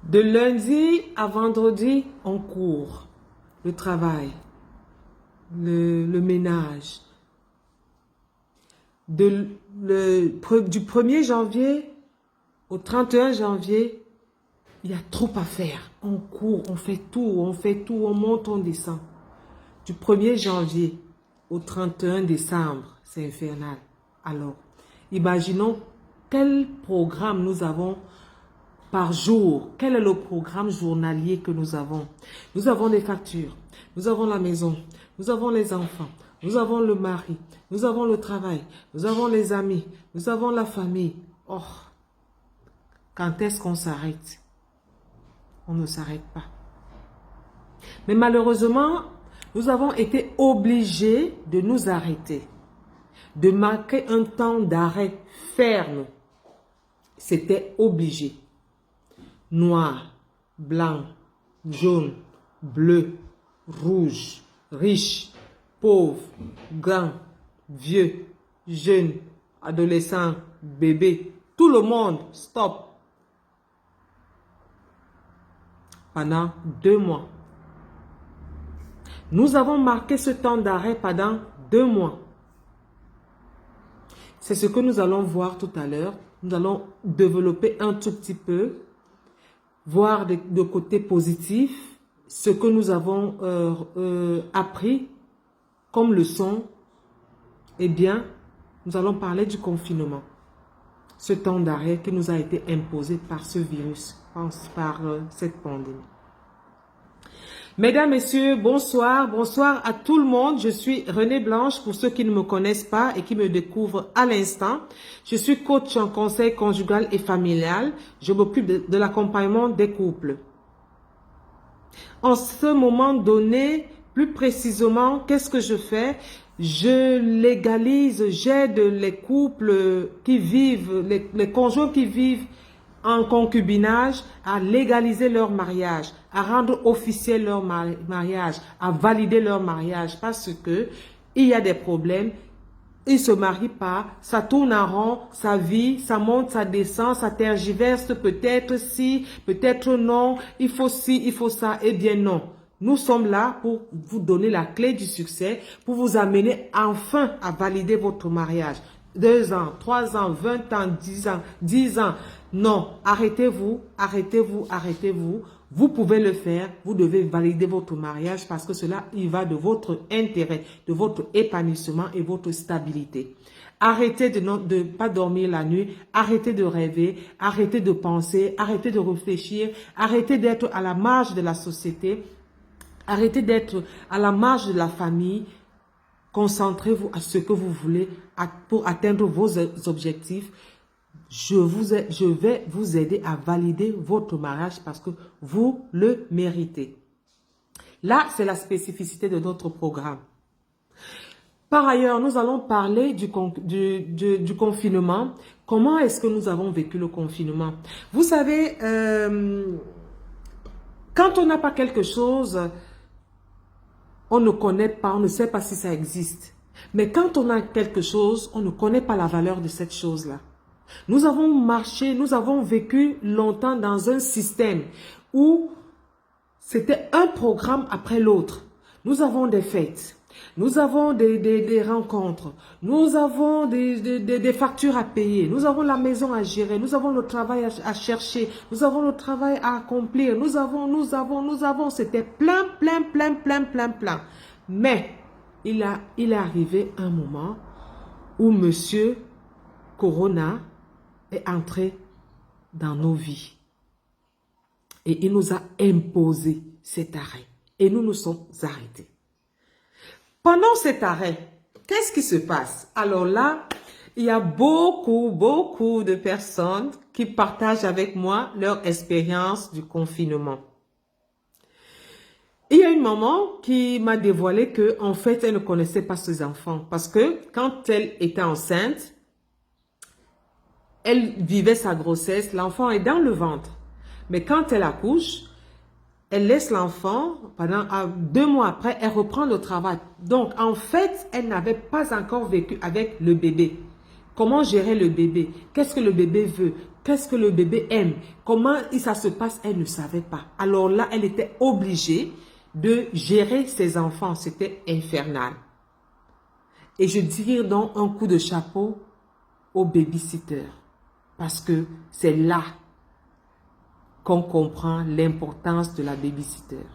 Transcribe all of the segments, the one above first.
De lundi à vendredi, on court. Le travail, le ménage. Du 1er janvier au 31 janvier, il y a trop à faire. On court, on fait tout, on monte, on descend. Du 1er janvier au 31 décembre, c'est infernal. Alors, imaginons quel programme nous avons par jour. Quel est le programme journalier que nous avons? Nous avons des factures, nous avons la maison, nous avons les enfants, nous avons le mari, nous avons le travail, nous avons les amis, nous avons la famille. Oh, quand est-ce qu'on s'arrête? On ne s'arrête pas. Mais malheureusement, nous avons été obligés de nous arrêter, de marquer un temps d'arrêt ferme. C'était obligé. Noir, blanc, jaune, bleu, rouge, riche, pauvre, grand, vieux, jeune, adolescent, bébé, tout le monde, stop. Pendant 2 mois. Nous avons marqué ce temps d'arrêt pendant 2 mois. C'est ce que nous allons voir tout à l'heure. Nous allons développer un tout petit peu, voir de côté positif, ce que nous avons appris comme leçon. Eh bien, nous allons parler du confinement. Ce temps d'arrêt qui nous a été imposé par ce virus, par cette pandémie. Mesdames, Messieurs, bonsoir. Bonsoir à tout le monde. Je suis Renée Blanche pour ceux qui ne me connaissent pas et qui me découvrent à l'instant. Je suis coach en conseil conjugal et familial. Je m'occupe de l'accompagnement des couples. En ce moment donné, plus précisément, qu'est-ce que je fais? Je légalise, j'aide les couples qui vivent, les conjoints qui vivent en concubinage à légaliser leur mariage, à rendre officiel leur mariage, à valider leur mariage parce que il y a des problèmes, ils se marient pas, ça tourne en rond, ça vit, ça monte, ça descend, ça tergiverse, peut-être si, peut-être non, il faut ci, il faut ça, eh bien non. Nous sommes là pour vous donner la clé du succès, pour vous amener enfin à valider votre mariage. 2 ans, 3 ans, 20 ans, 10 ans, 10 ans. Non, arrêtez-vous, arrêtez-vous, arrêtez-vous. Vous pouvez le faire, vous devez valider votre mariage parce que cela y va de votre intérêt, de votre épanouissement et votre stabilité. Arrêtez de ne pas dormir la nuit, arrêtez de rêver, arrêtez de penser, arrêtez de réfléchir, arrêtez d'être à la marge de la société, arrêtez d'être à la marge de la famille. Concentrez-vous à ce que vous voulez pour atteindre vos objectifs. Je vais vous aider à valider votre mariage parce que vous le méritez. Là, c'est la spécificité de notre programme. Par ailleurs, nous allons parler du confinement. Comment est-ce que nous avons vécu le confinement? Vous savez, quand on n'a pas quelque chose, on ne connaît pas, on ne sait pas si ça existe. Mais quand on a quelque chose, on ne connaît pas la valeur de cette chose-là. Nous avons marché, nous avons vécu longtemps dans un système où c'était un programme après l'autre. Nous avons des fêtes, nous avons des rencontres, nous avons des factures à payer, nous avons la maison à gérer, nous avons le travail à chercher, nous avons le travail à accomplir, nous avons, c'était plein. Mais il est arrivé un moment où Monsieur Corona est entré dans nos vies. Et il nous a imposé cet arrêt. Et nous nous sommes arrêtés. Pendant cet arrêt, qu'est-ce qui se passe? Alors là, il y a beaucoup de personnes qui partagent avec moi leur expérience du confinement. Il y a une maman qui m'a dévoilé que, en fait, elle ne connaissait pas ses enfants. Parce que quand elle était enceinte, elle vivait sa grossesse, l'enfant est dans le ventre. Mais quand elle accouche, elle laisse l'enfant, pendant 2 mois après, elle reprend le travail. Donc, en fait, elle n'avait pas encore vécu avec le bébé. Comment gérer le bébé? Qu'est-ce que le bébé veut? Qu'est-ce que le bébé aime? Comment ça se passe? Elle ne savait pas. Alors là, elle était obligée de gérer ses enfants. C'était infernal. Et je tire donc un coup de chapeau au babysitter. Parce que c'est là qu'on comprend l'importance de la babysitter.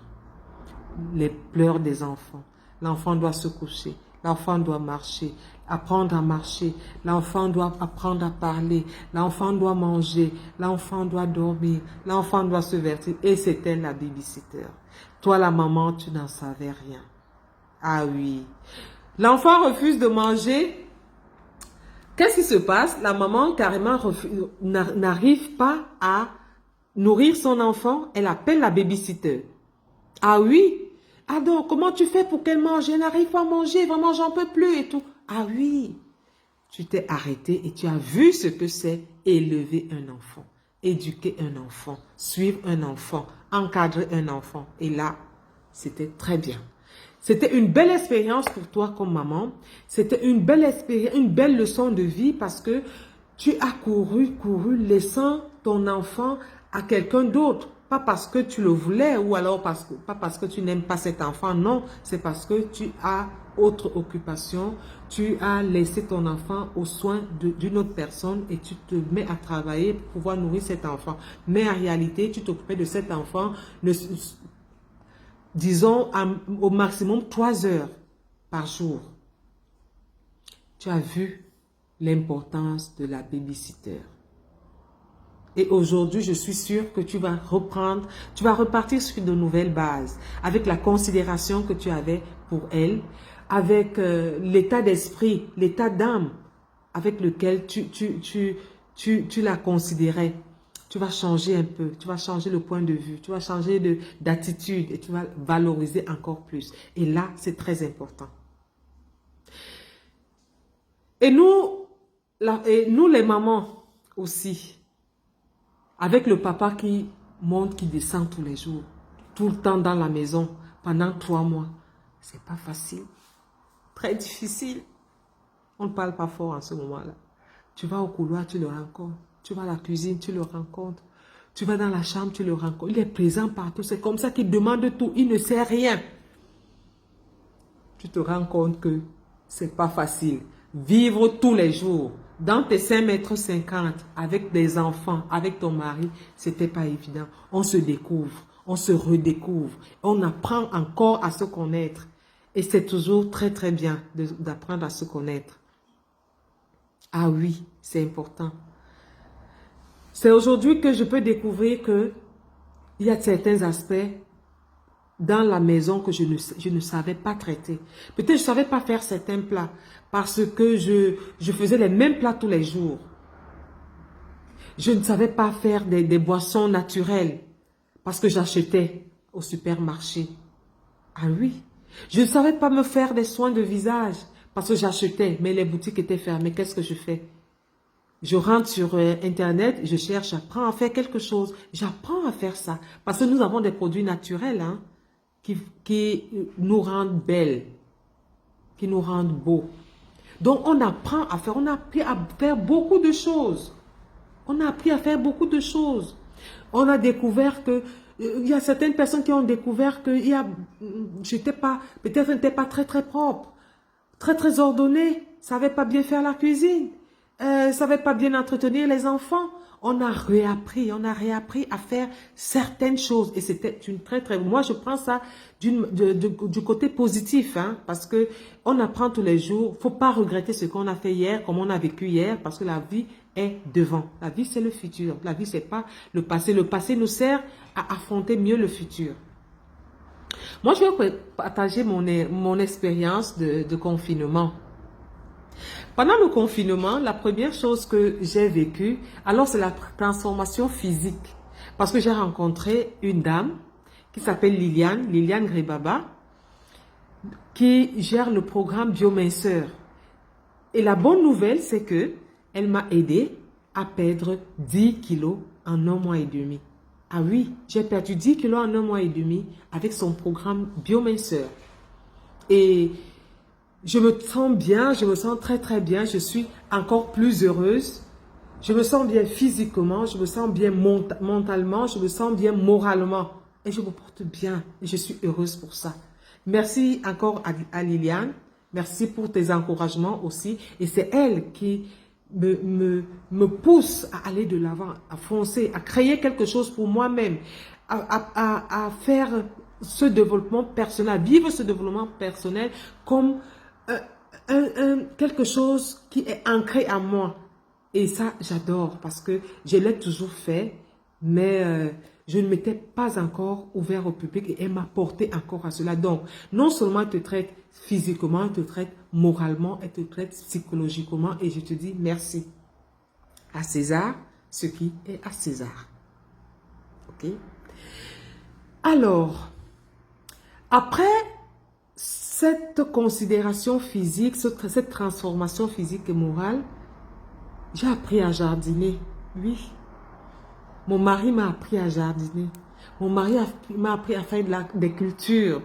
Les pleurs des enfants. L'enfant doit se coucher. L'enfant doit marcher, apprendre à marcher. L'enfant doit apprendre à parler. L'enfant doit manger. L'enfant doit dormir. L'enfant doit se vertir. Et c'était la babysitter. Toi, la maman, tu n'en savais rien. Ah oui. L'enfant refuse de manger. Qu'est-ce qui se passe? La maman carrément n'arrive pas à nourrir son enfant. Elle appelle la babysitter. Ah oui? Ah donc, comment tu fais pour qu'elle mange? Elle n'arrive pas à manger, vraiment, j'en peux plus et tout. Ah oui, tu t'es arrêté et tu as vu ce que c'est élever un enfant, éduquer un enfant, suivre un enfant, encadrer un enfant. Et là, c'était très bien. C'était une belle expérience pour toi comme maman. C'était une belle expérience, une belle leçon de vie parce que tu as couru, laissant ton enfant à quelqu'un d'autre. Pas parce que tu le voulais ou alors pas parce que tu n'aimes pas cet enfant. Non, c'est parce que tu as autre occupation. Tu as laissé ton enfant aux soins d'une autre personne et tu te mets à travailler pour pouvoir nourrir cet enfant. Mais en réalité, tu t'occupais de cet enfant, disons au maximum 3 heures par jour. Tu as vu l'importance de la babysitter. Et aujourd'hui, je suis sûre que tu vas repartir sur de nouvelles bases, avec la considération que tu avais pour elle, avec l'état d'esprit, l'état d'âme avec lequel tu la considérais. Tu vas changer un peu, tu vas changer le point de vue, tu vas changer d'attitude et tu vas valoriser encore plus. Et là, c'est très important. Et nous les mamans aussi, avec le papa qui monte, qui descend tous les jours, tout le temps dans la maison, pendant 3 mois. C'est pas facile. Très difficile. On ne parle pas fort en ce moment-là. Tu vas au couloir, tu le rencontres. Tu vas à la cuisine, tu le rencontres. Tu vas dans la chambre, tu le rencontres. Il est présent partout. C'est comme ça qu'il demande tout. Il ne sait rien. Tu te rends compte que c'est pas facile. Vivre tous les jours dans tes 5,50 m avec des enfants, avec ton mari, c'était pas évident. On se découvre, on se redécouvre, on apprend encore à se connaître. Et c'est toujours très très bien d'apprendre à se connaître. Ah oui, c'est important. C'est aujourd'hui que je peux découvrir que il y a certains aspects dans la maison que je ne savais pas traiter. Peut-être que je ne savais pas faire certains plats parce que je faisais les mêmes plats tous les jours. Je ne savais pas faire des boissons naturelles parce que j'achetais au supermarché. Ah oui. Je ne savais pas me faire des soins de visage parce que j'achetais, mais les boutiques étaient fermées. Qu'est-ce que je fais? Je rentre sur Internet, je cherche, j'apprends à faire quelque chose. J'apprends à faire ça parce que nous avons des produits naturels, hein, qui nous rendent belles, qui nous rendent beaux. Donc, on apprend à faire, on a appris à faire beaucoup de choses. On a appris à faire beaucoup de choses. On a découvert que, il y a certaines personnes qui ont découvert que peut-être n'était pas très très propre, très très ordonnée, savait pas bien faire la cuisine, savait pas bien entretenir les enfants. On a réappris à faire certaines choses. Et c'était une très, très... Moi, je prends ça du côté positif, hein, parce que on apprend tous les jours. Faut pas regretter ce qu'on a fait hier, comme on a vécu hier, parce que la vie est devant. La vie, c'est le futur. La vie, c'est pas le passé. Le passé nous sert à affronter mieux le futur. Moi, je vais partager mon expérience de confinement. Pendant le confinement, la première chose que j'ai vécue, alors c'est la transformation physique. Parce que j'ai rencontré une dame qui s'appelle Liliane Gribaba, qui gère le programme Biominceur. Et la bonne nouvelle, c'est que elle m'a aidé à perdre 10 kilos en 1 mois et demi. Ah oui, j'ai perdu 10 kilos en 1 mois et demi avec son programme Biominceur. Et Je me sens bien, je me sens très très bien, je suis encore plus heureuse. Je me sens bien physiquement, je me sens bien mentalement, je me sens bien moralement. Et je me porte bien et je suis heureuse pour ça. Merci encore à Liliane. Merci pour tes encouragements aussi. Et c'est elle qui me pousse à aller de l'avant, à foncer, à créer quelque chose pour moi-même, à faire ce développement personnel, à vivre ce développement personnel comme quelque chose qui est ancré à moi. Et ça, j'adore parce que je l'ai toujours fait, mais je ne m'étais pas encore ouvert au public et elle m'a porté encore à cela. Donc, non seulement elle te traite physiquement, elle te traite moralement, elle te traite psychologiquement et je te dis merci. À César, ce qui est à César. Ok? Alors, après cette considération physique, cette transformation physique et morale, j'ai appris à jardiner. Oui. Mon mari m'a appris à jardiner. Mon mari m'a appris à faire des cultures.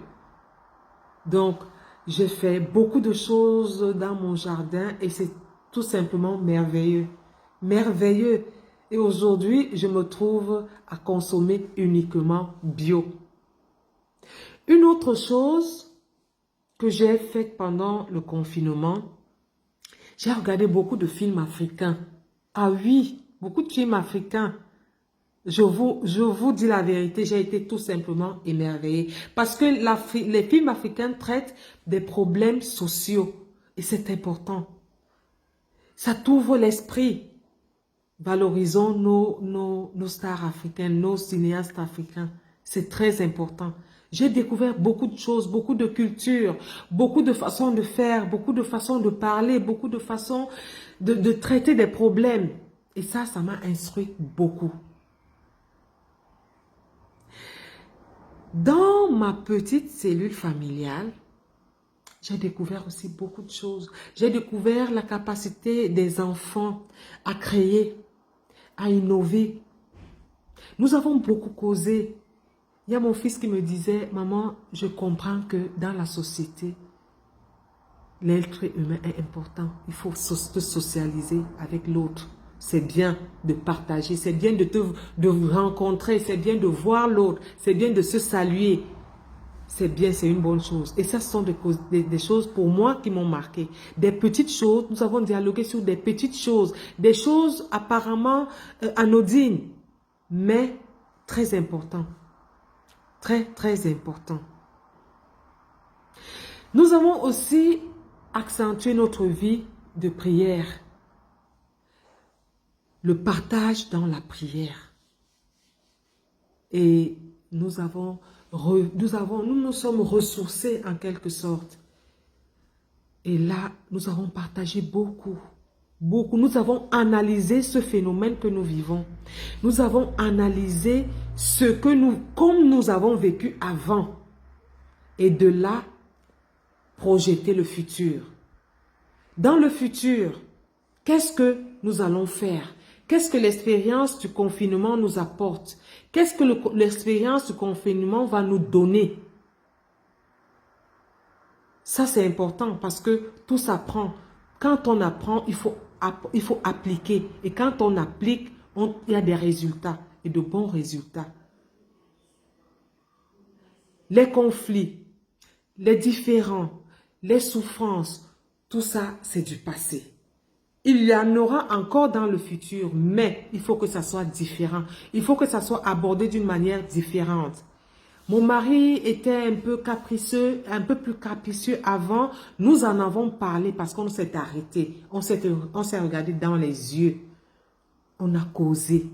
Donc, j'ai fait beaucoup de choses dans mon jardin et c'est tout simplement merveilleux. Merveilleux. Et aujourd'hui, je me trouve à consommer uniquement bio. Une autre chose que j'ai faite pendant le confinement, j'ai regardé beaucoup de films africains. Ah oui, beaucoup de films africains. Je vous dis la vérité, j'ai été tout simplement émerveillée. Parce que les films africains traitent des problèmes sociaux. Et c'est important. Ça t'ouvre l'esprit. Valorisons nos stars africaines, nos cinéastes africains. C'est très important. J'ai découvert beaucoup de choses, beaucoup de cultures, beaucoup de façons de faire, beaucoup de façons de parler, beaucoup de façons de traiter des problèmes. Et ça m'a instruit beaucoup. Dans ma petite cellule familiale, j'ai découvert aussi beaucoup de choses. J'ai découvert la capacité des enfants à créer, à innover. Nous avons beaucoup causé. Il y a mon fils qui me disait, maman, je comprends que dans la société, l'être humain est important. Il faut se socialiser avec l'autre. C'est bien de partager, c'est bien de vous rencontrer, c'est bien de voir l'autre, c'est bien de se saluer. C'est bien, c'est une bonne chose. Et ça, ce sont des choses pour moi qui m'ont marqué. Des petites choses, nous avons dialogué sur des petites choses, des choses apparemment anodines, mais très importantes. Très, très importantes. Nous avons aussi accentué notre vie de prière. Le partage dans la prière. Et nous nous sommes ressourcés en quelque sorte. Et là, nous avons partagé beaucoup. Beaucoup. Nous avons analysé ce phénomène que nous vivons. Nous avons analysé comme nous avons vécu avant. Et de là, projeter le futur. Dans le futur, qu'est-ce que nous allons faire? Qu'est-ce que l'expérience du confinement nous apporte? Qu'est-ce que l'expérience du confinement va nous donner? Ça, c'est important parce que tout s'apprend. Quand on apprend, il faut appliquer. Et quand on applique, il y a des résultats et de bons résultats. Les conflits, les différends, les souffrances, tout ça, c'est du passé. Il y en aura encore dans le futur, mais il faut que ça soit différent. Il faut que ça soit abordé d'une manière différente. Mon mari était un peu capricieux, un peu plus capricieux avant. Nous en avons parlé parce qu'on s'est arrêté. On s'est regardé dans les yeux. On a causé.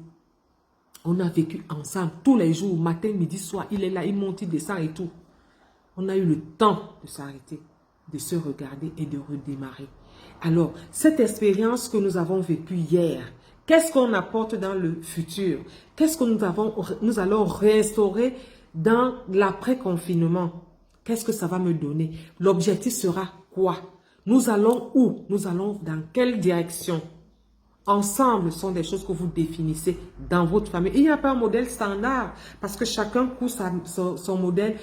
On a vécu ensemble tous les jours, matin, midi, soir. Il est là, il monte, il descend et tout. On a eu le temps de s'arrêter, de se regarder et de redémarrer. Alors, cette expérience que nous avons vécue hier, qu'est-ce qu'on apporte dans le futur? Qu'est-ce que nous allons réinstaurer dans l'après-confinement? Qu'est-ce que ça va me donner? L'objectif sera quoi? Nous allons où? Nous allons dans quelle direction? Ensemble, ce sont des choses que vous définissez dans votre famille. Il n'y a pas un modèle standard parce que chacun court son modèle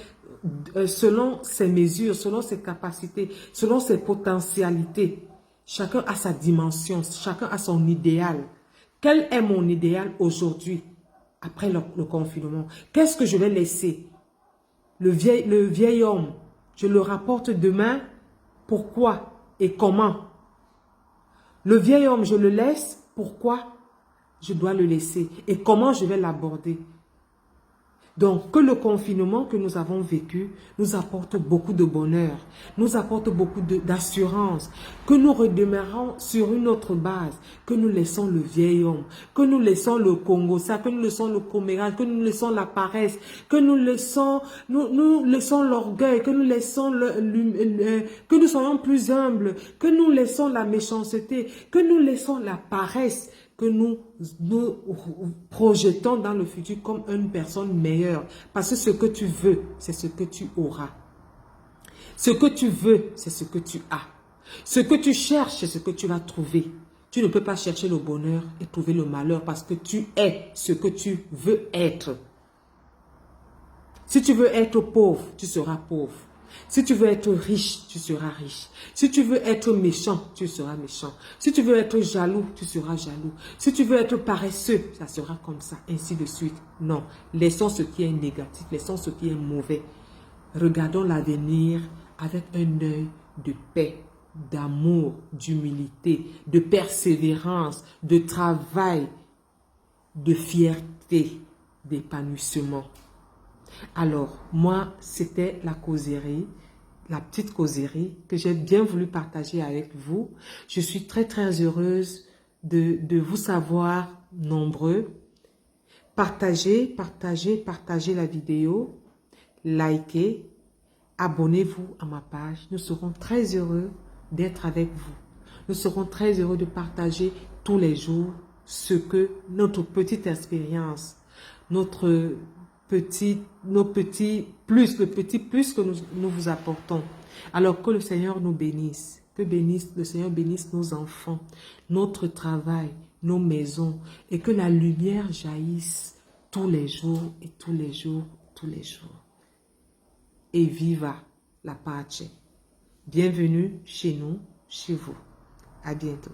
selon ses mesures, selon ses capacités, selon ses potentialités. Chacun a sa dimension, chacun a son idéal. Quel est mon idéal aujourd'hui, après le confinement? Qu'est-ce que je vais laisser? Le vieil homme, je le rapporte demain. Pourquoi et comment? Le vieil homme, je le laisse. Pourquoi je dois le laisser? Et comment je vais l'aborder? Donc, que le confinement que nous avons vécu nous apporte beaucoup de bonheur, nous apporte beaucoup d'assurance, que nous redémarrons sur une autre base, que nous laissons le vieil homme, que nous laissons le Congo, ça, que nous laissons le commérage, que nous laissons la paresse, que nous laissons l'orgueil, que nous laissons que nous soyons plus humbles, que nous laissons la méchanceté, que nous laissons la paresse, que nous nous projetons dans le futur comme une personne meilleure. Parce que ce que tu veux, c'est ce que tu auras. Ce que tu veux, c'est ce que tu as. Ce que tu cherches, c'est ce que tu vas trouver. Tu ne peux pas chercher le bonheur et trouver le malheur parce que tu es ce que tu veux être. Si tu veux être pauvre, tu seras pauvre. Si tu veux être riche, tu seras riche. Si tu veux être méchant, tu seras méchant. Si tu veux être jaloux, tu seras jaloux. Si tu veux être paresseux, ça sera comme ça, ainsi de suite. Non, laissons ce qui est négatif, laissons ce qui est mauvais. Regardons l'avenir avec un œil de paix, d'amour, d'humilité, de persévérance, de travail, de fierté, d'épanouissement. Alors, moi, c'était la causerie, la petite causerie que j'ai bien voulu partager avec vous. Je suis très, très heureuse de vous savoir nombreux. Partagez la vidéo, likez, abonnez-vous à ma page. Nous serons très heureux d'être avec vous. Nous serons très heureux de partager tous les jours ce que notre petite expérience, nos petits plus, le petit plus que nous vous apportons. Alors que le Seigneur nous bénisse, le Seigneur bénisse nos enfants, notre travail, nos maisons, et que la lumière jaillisse tous les jours et tous les jours, tous les jours. Et viva la pace. Bienvenue chez nous, chez vous. À bientôt.